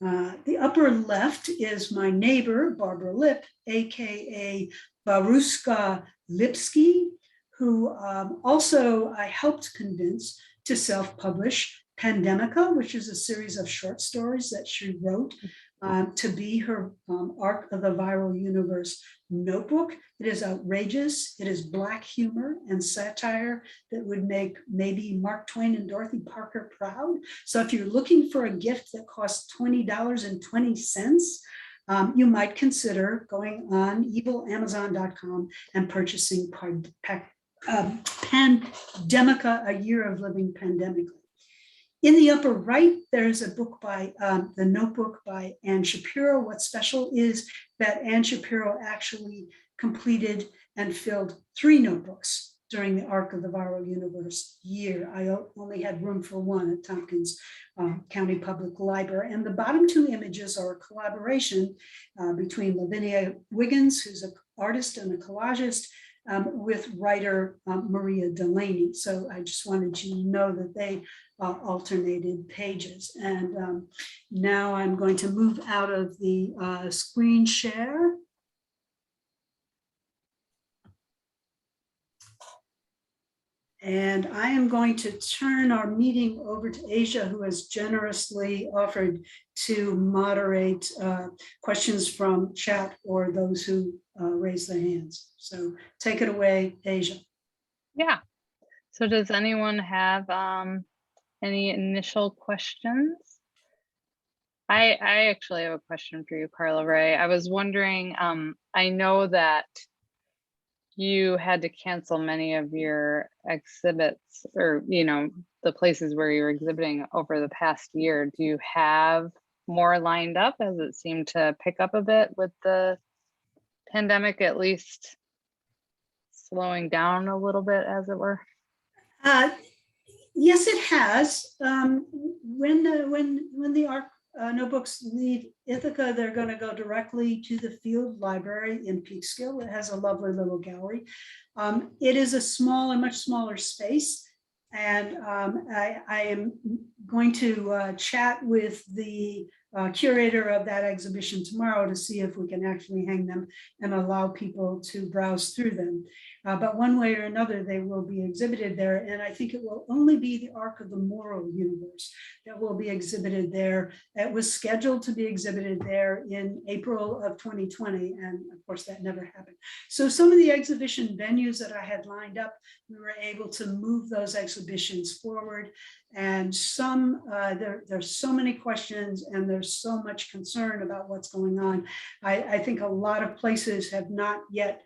The upper left is my neighbor, Barbara Lipp, AKA Baruska Lipsky, who also I helped convince to self-publish Pandemica, which is a series of short stories that she wrote to be her Arc of the Viral Universe notebook. It is outrageous. It is Black humor and satire that would make maybe Mark Twain and Dorothy Parker proud. So if you're looking for a gift that costs $20.20, you might consider going on evilamazon.com and purchasing Pandemica, A Year of Living Pandemically. In the upper right, there's a book by, the notebook by Anne Shapiro. What's special is that Anne Shapiro actually completed and filled 3 notebooks during the Arc of the Viral Universe year. I only had room for one at Tompkins County Public Library. And the bottom 2 images are a collaboration between Lavinia Wiggins, who's an artist and a collagist, with writer Maria Delaney. So I just wanted you to know that they alternated pages. And now I'm going to move out of the screen share. And I am going to turn our meeting over to Asia, who has generously offered to moderate questions from chat or those who raise their hands. So take it away, Asia. Yeah. So does anyone have any initial questions? I actually have a question for you, Carla Rae. I was wondering, I know that you had to cancel many of your exhibits, or, you know, the places where you're exhibiting over the past year. Do you have more lined up, as it seemed to pick up a bit with the pandemic, at least slowing down a little bit, as it were? Yes, it has. When the Arc notebooks leave Ithaca, they're going to go directly to the Field Library in Peekskill. It has a lovely little gallery. It is a much smaller space, and I am going to chat with the curator of that exhibition tomorrow to see if we can actually hang them and allow people to browse through them. but one way or another, they will be exhibited there. And I think it will only be the Arc of the Moral Universe that will be exhibited there. It was scheduled to be exhibited there in April of 2020. And of course, that never happened. So some of the exhibition venues that I had lined up, we were able to move those exhibitions forward. And some, there's so many questions and there's so much concern about what's going on. I think a lot of places are not yet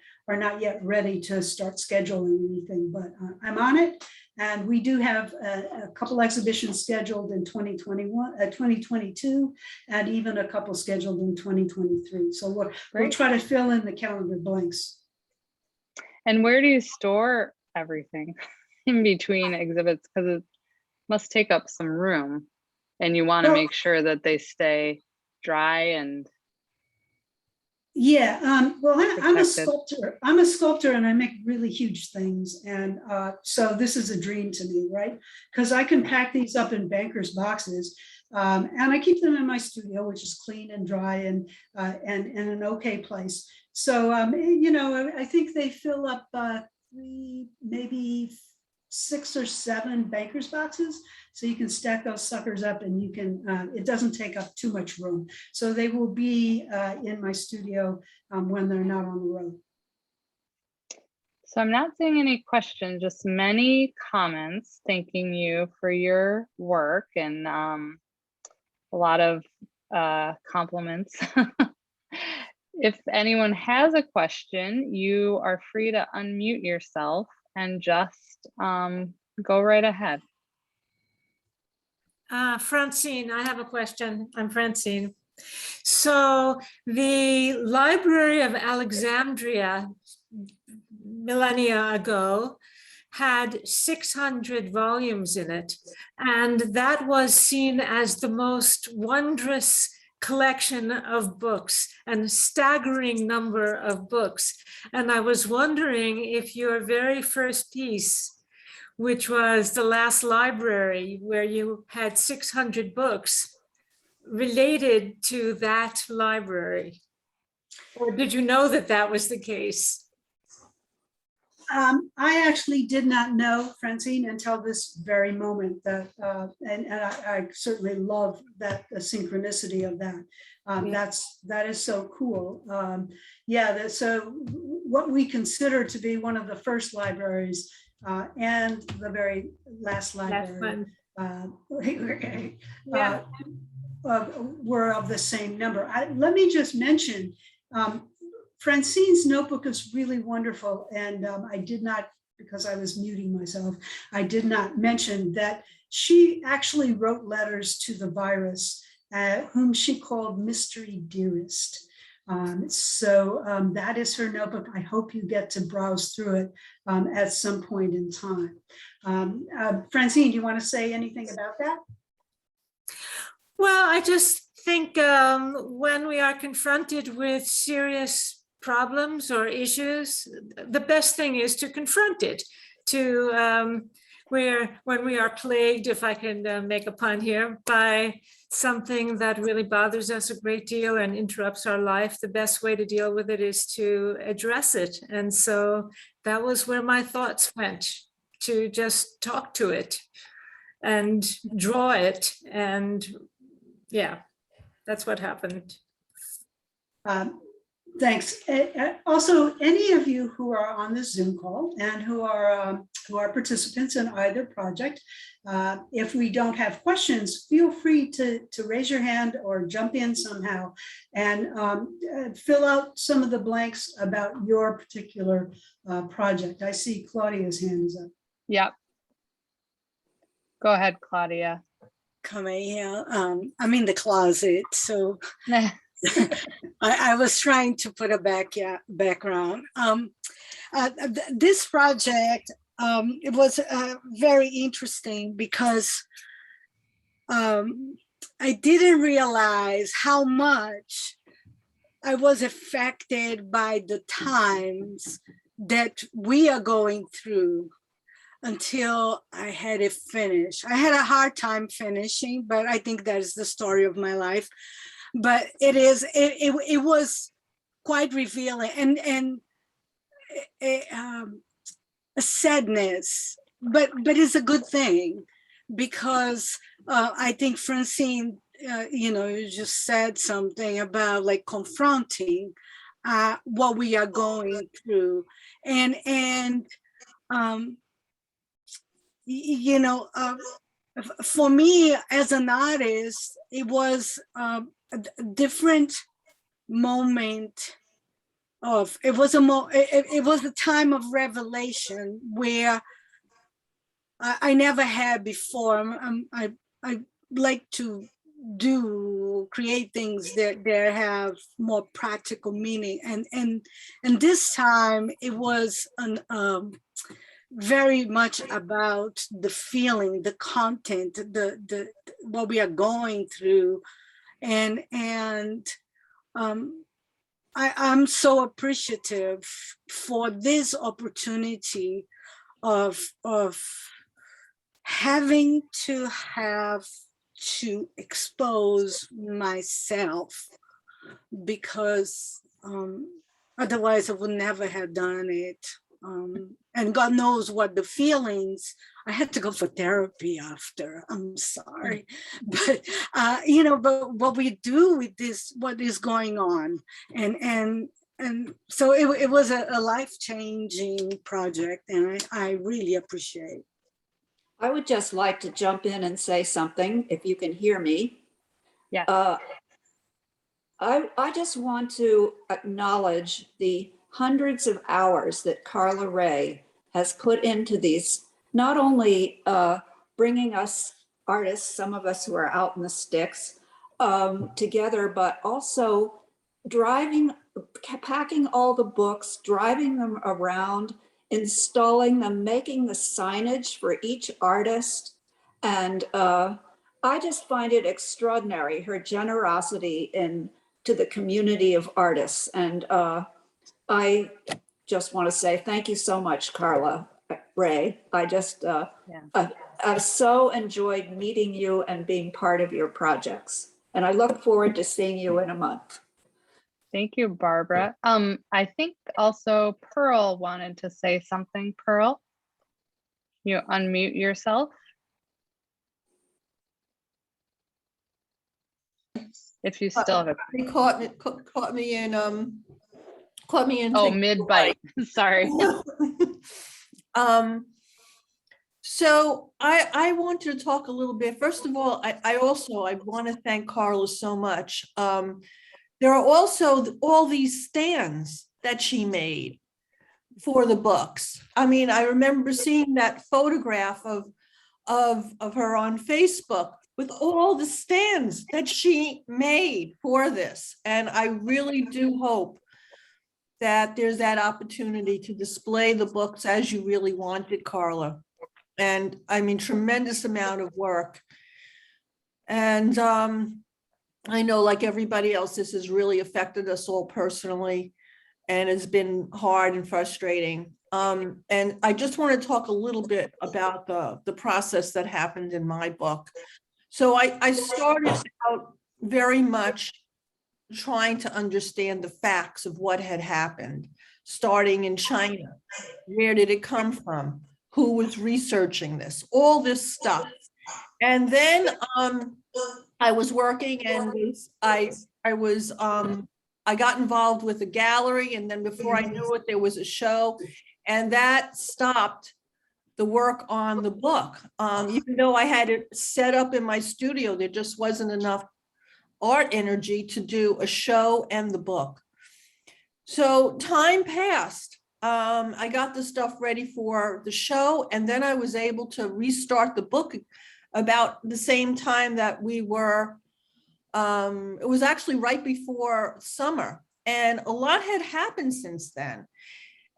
ready to start scheduling anything, but I'm on it. And we do have a couple exhibitions scheduled in 2022, and even a couple scheduled in 2023. So we'll try to fill in the calendar blanks. And where do you store everything in between exhibits? Because it must take up some room, and you want to make sure that they stay dry and well, I'm a sculptor. I'm a sculptor and I make really huge things. And so this is a dream to me, right? Because I can pack these up in banker's boxes, and I keep them in my studio, which is clean and dry and in an okay place. So, you know, I think they fill up 3, maybe 6 or 7 banker's boxes. So you can stack those suckers up and you can, it doesn't take up too much room. So they will be in my studio when they're not on the road. So I'm not seeing any questions, just many comments thanking you for your work and a lot of compliments. If anyone has a question, you are free to unmute yourself and just go right ahead. Francine, I have a question. I'm Francine. So the Library of Alexandria millennia ago had 600 volumes in it, and that was seen as the most wondrous collection of books and a staggering number of books. And I was wondering if your very first piece, which was The Last Library, where you had 600 books, related to that library? Or did you know that that was the case? I actually did not know, Francine, until this very moment. That and I certainly love that the synchronicity of that. That is so cool. So what we consider to be one of the first libraries and the very last library were of the same number. Let me just mention. Francine's notebook is really wonderful, and I did not, because I was muting myself, I did not mention that she actually wrote letters to the virus, whom she called Mystery Dearest. That is her notebook. I hope you get to browse through it at some point in time. Francine, do you want to say anything about that? Well, I just think when we are confronted with serious problems or issues, the best thing is to confront it. When we are plagued, if I can make a pun here, by something that really bothers us a great deal and interrupts our life, the best way to deal with it is to address it. And so that was where my thoughts went, to just talk to it and draw it. And yeah, that's what happened. Thanks. Also, any of you who are on this Zoom call and who are participants in either project, if we don't have questions, feel free to raise your hand or jump in somehow and fill out some of the blanks about your particular project. I see Claudia's hand is up. Yep. Go ahead, Claudia. I'm in the closet, so I was trying to put a background. This project, it was very interesting because I didn't realize how much I was affected by the times that we are going through until I had it finished. I had a hard time finishing, but I think that is the story of my life. But it was quite revealing, and a sadness, but it's a good thing because I think Francine, you just said something about like confronting what we are going through, and um, for me as an artist, it was a different moment of it was it was a time of revelation where I never had before. I like to create things that have more practical meaning, and this time it was very much about the feeling, the content, the what we are going through, and I'm so appreciative for this opportunity of having to expose myself, because otherwise I would never have done it. And God knows what the feelings. I had to go for therapy after. I'm sorry, but but what we do with this, what is going on, and so it was a life-changing project, and I really appreciate. I would just like to jump in and say something, if you can hear me. Yeah. I just want to acknowledge the hundreds of hours that Carla Rae has put into these, not only bringing us artists, some of us who are out in the sticks, together, but also packing all the books, driving them around, installing them, making the signage for each artist. And I just find it extraordinary, her generosity to the community of artists. And I just want to say thank you so much, Carla Rae. I just, I've so enjoyed meeting you and being part of your projects. And I look forward to seeing you in a month. Thank you, Barbara. I think also Pearl wanted to say something. Pearl, you unmute yourself. If you still have a They caught me in mid-bite. Sorry. So I want to talk a little bit. First of all, I want to thank Carla so much. There are also all these stands that she made for the books. I mean, I remember seeing that photograph of her on Facebook with all the stands that she made for this. And I really do hope that there's that opportunity to display the books as you really wanted, Carla. And I mean, tremendous amount of work. And I know, like everybody else, this has really affected us all personally, and it's been hard and frustrating. And I just want to talk a little bit about the process that happened in my book. So I started out very much trying to understand the facts of what had happened, starting in China. Where did it come from? Who was researching this? All this stuff. And then I was working, and I got involved with a gallery, and then before I knew it, there was a show, and that stopped the work on the book. Even though I had it set up in my studio, there just wasn't enough art energy to do a show and the book. So time passed. I got the stuff ready for the show, and then I was able to restart the book about the same time that we were, it was actually right before summer, and a lot had happened since then.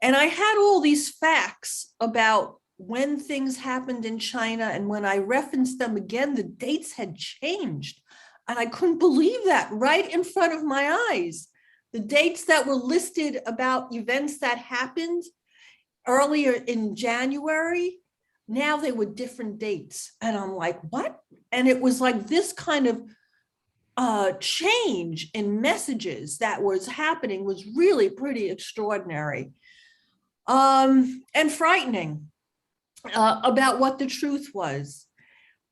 And I had all these facts about when things happened in China, and when I referenced them again, the dates had changed. And I couldn't believe that right in front of my eyes. The dates that were listed about events that happened earlier in January, now they were different dates. And I'm like, what? And it was like this kind of change in messages that was happening was really pretty extraordinary. and frightening about what the truth was.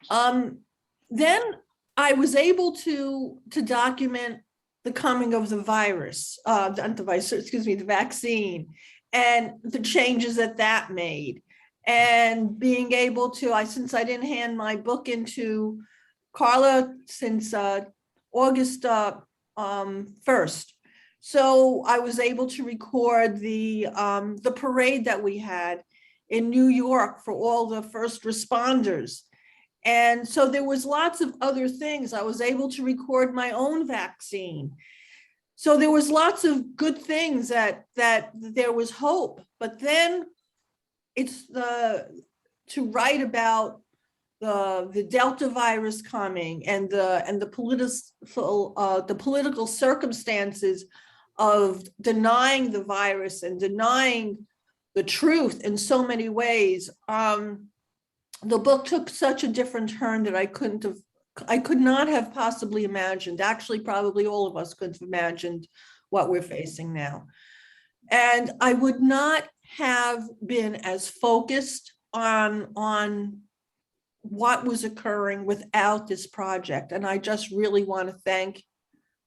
Then I was able to document the coming of the virus, the vaccine, and the changes that made. And being able to, since I didn't hand my book into Carla since August 1st. So I was able to record the parade that we had in New York for all the first responders. And so there was lots of other things. I was able to record my own vaccine. So there was lots of good things that there was hope. But then it's to write about the Delta virus coming and the political circumstances of denying the virus and denying the truth in so many ways. The book took such a different turn that I could not have possibly imagined. Actually, probably all of us couldn't have imagined what we're facing now. And I would not have been as focused on what was occurring without this project. And I just really want to thank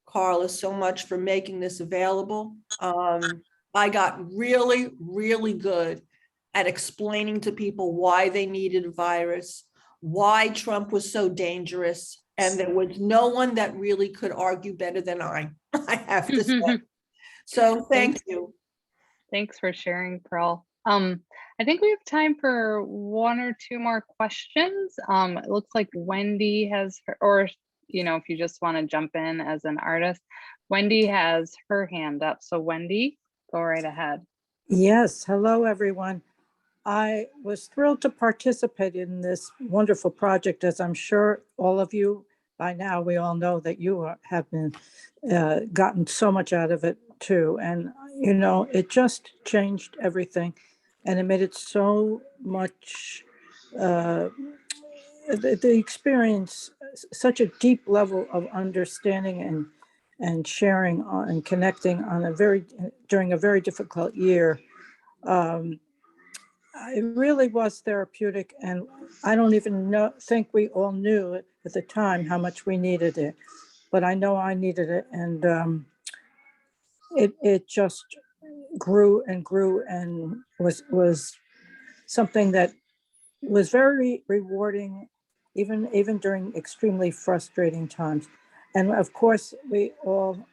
Carla so much for making this available. I got really, really good at explaining to people why they needed a virus, why Trump was so dangerous. And there was no one that really could argue better than I have to say. So thank you. Thanks for sharing, Pearl. I think we have time for one or two more questions. It looks like Wendy has, or if you just want to jump in as an artist, Wendy has her hand up. So Wendy, go right ahead. Yes, hello everyone. I was thrilled to participate in this wonderful project, as I'm sure all of you by now, we all know that you have been gotten so much out of it too. And, it just changed everything and it made it so much, the experience, such a deep level of understanding and sharing and connecting during a very difficult year. It really was therapeutic, and I don't even think we all knew at the time how much we needed it, but I know I needed it, and it just grew and grew and was something that was very rewarding, even during extremely frustrating times. And of course, we all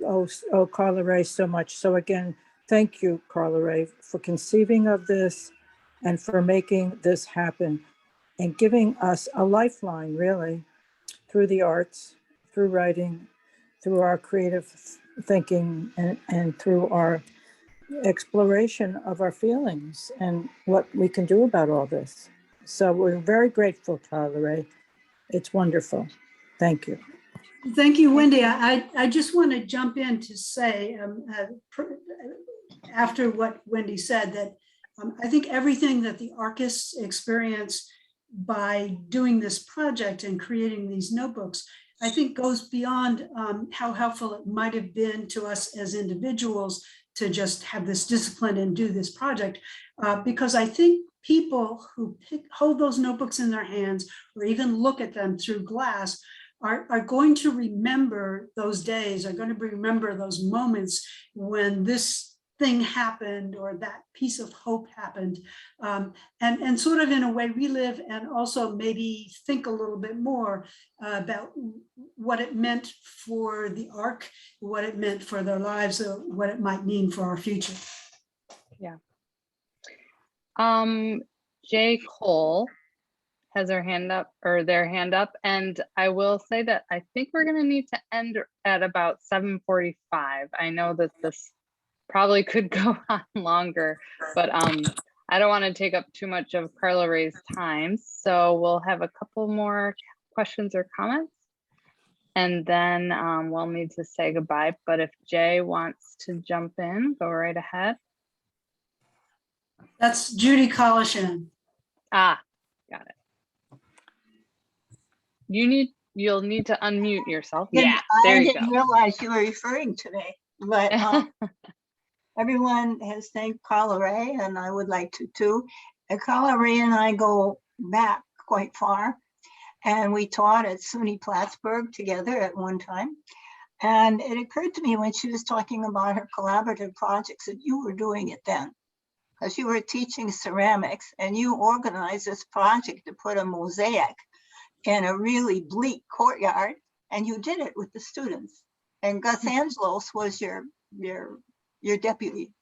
owe Carla Rae so much. So again, thank you, Carla Rae, for conceiving of this and for making this happen and giving us a lifeline, really, through the arts, through writing, through our creative thinking, and through our exploration of our feelings and what we can do about all this. So we're very grateful, Carla Rae. It's wonderful. Thank you. Thank you, Wendy. I just want to jump in to say, after what Wendy said, that I think everything that the arc-ists experience by doing this project and creating these notebooks, I think goes beyond how helpful it might have been to us as individuals to just have this discipline and do this project, because I think people who hold those notebooks in their hands or even look at them through glass are going to remember those days, are going to remember those moments when this thing happened or that piece of hope happened, and sort of in a way relive and also maybe think a little bit more about what it meant for the arc, what it meant for their lives, what it might mean for our future. Yeah. J. Cole has their hand up, and I will say that I think we're going to need to end at about 7:45. I know that this probably could go on longer, but I don't want to take up too much of Carla Rae's time, so we'll have a couple more questions or comments, and then we'll need to say goodbye. But if Jay wants to jump in, go right ahead. That's Judy Collishan. Ah, got it. You'll need to unmute yourself. Yeah, there you go. I didn't realize you were referring to me, but everyone has thanked Carla Rae, and I would like to too. Carla Rae and I go back quite far, and we taught at SUNY Plattsburgh together at one time. And it occurred to me when she was talking about her collaborative projects that you were doing it then, because you were teaching ceramics and you organized this project to put a mosaic in a really bleak courtyard, and you did it with the students. And Gus Angelos was your deputy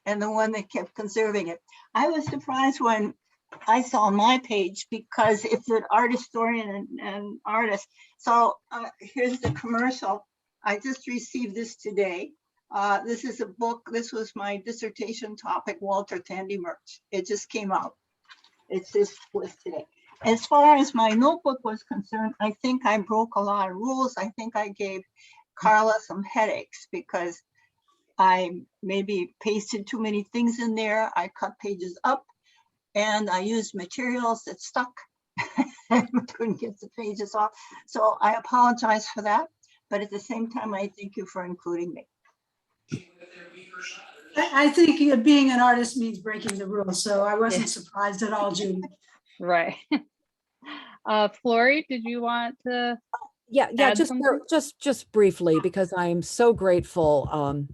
and the one that kept conserving it. I was surprised when I saw my page because it's an art historian and artist. So here's the commercial. I just received this today. This is a book. This was my dissertation topic, Walter Tandy merch. It just came out. It's just was today. As far as my notebook was concerned, I think I broke a lot of rules. I think I gave Carla some headaches because I maybe pasted too many things in there. I cut pages up and I used materials that stuck and couldn't get the pages off. So I apologize for that. But at the same time, I thank you for including me. I think being an artist means breaking the rules, so I wasn't surprised at all, Judy. Right. Flory, did you want to? Yeah, add just something? just briefly, because I am so grateful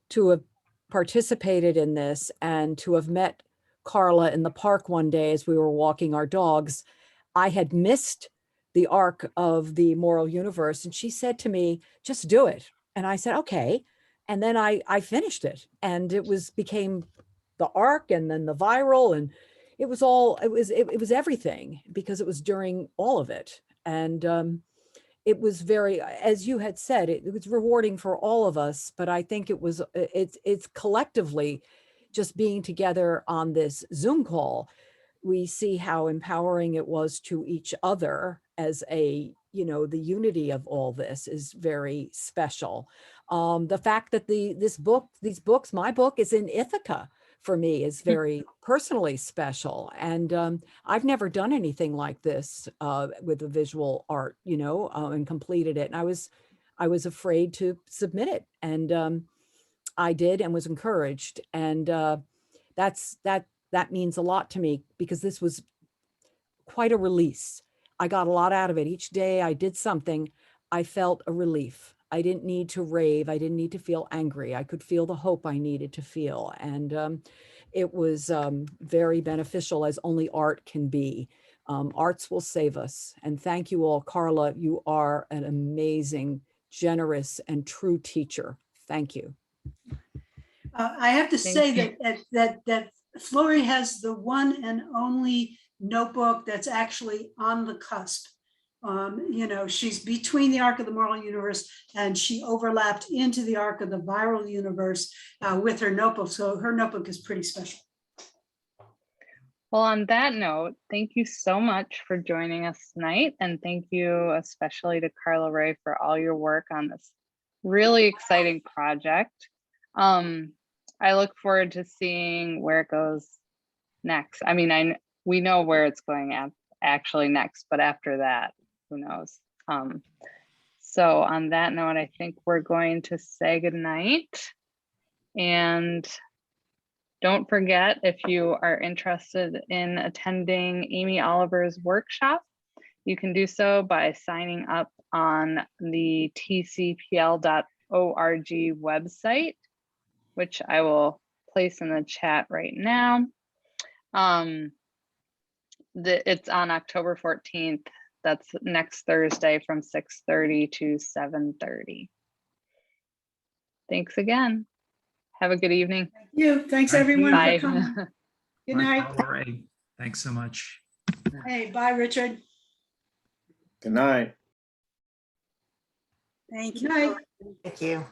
to have participated in this and to have met Carla in the park one day as we were walking our dogs. I had missed the arc of the moral universe, and she said to me, just do it. And I said, okay. And then I finished it, and it became the arc and then the viral, and it was everything, because it was during all of it. And it was very, as you had said, it was rewarding for all of us, but I think it's collectively just being together on this Zoom call. We see how empowering it was to each other as the unity of all this is very special. The fact that these books, my book is in Ithaca for me is very personally special. And I've never done anything like this with a visual art, and completed it. And I was afraid to submit it. And I did, and was encouraged. And that means a lot to me, because this was quite a release. I got a lot out of it. Each day I did something, I felt a relief. I didn't need to rave. I didn't need to feel angry. I could feel the hope I needed to feel. And it was very beneficial, as only art can be. Arts will save us. And thank you all. Carla, you are an amazing, generous, and true teacher. Thank you. I have to Thank say that Flory has the one and only notebook that's actually on the cusp. She's between the arc of the moral universe, and she overlapped into the arc of the viral universe with her notebook. So her notebook is pretty special. Well, on that note, thank you so much for joining us tonight. And thank you especially to Carla Rae for all your work on this really exciting project. I look forward to seeing where it goes next. I mean, we know where it's going actually next, but after that, who knows? So on that note, I think we're going to say goodnight. And don't forget, if you are interested in attending Amy Oliver's workshop, you can do so by signing up on the tcpl.org website, which I will place in the chat right now. It's on October 14th. That's next Thursday from 6:30 to 7:30. Thanks again. Have a good evening. Thank you. Thanks Thank everyone Bye. for coming. Good Bye, night. Carla Rae. Thanks so much. Hey, bye, Richard. Good night. Thank Good you. night. Thank you.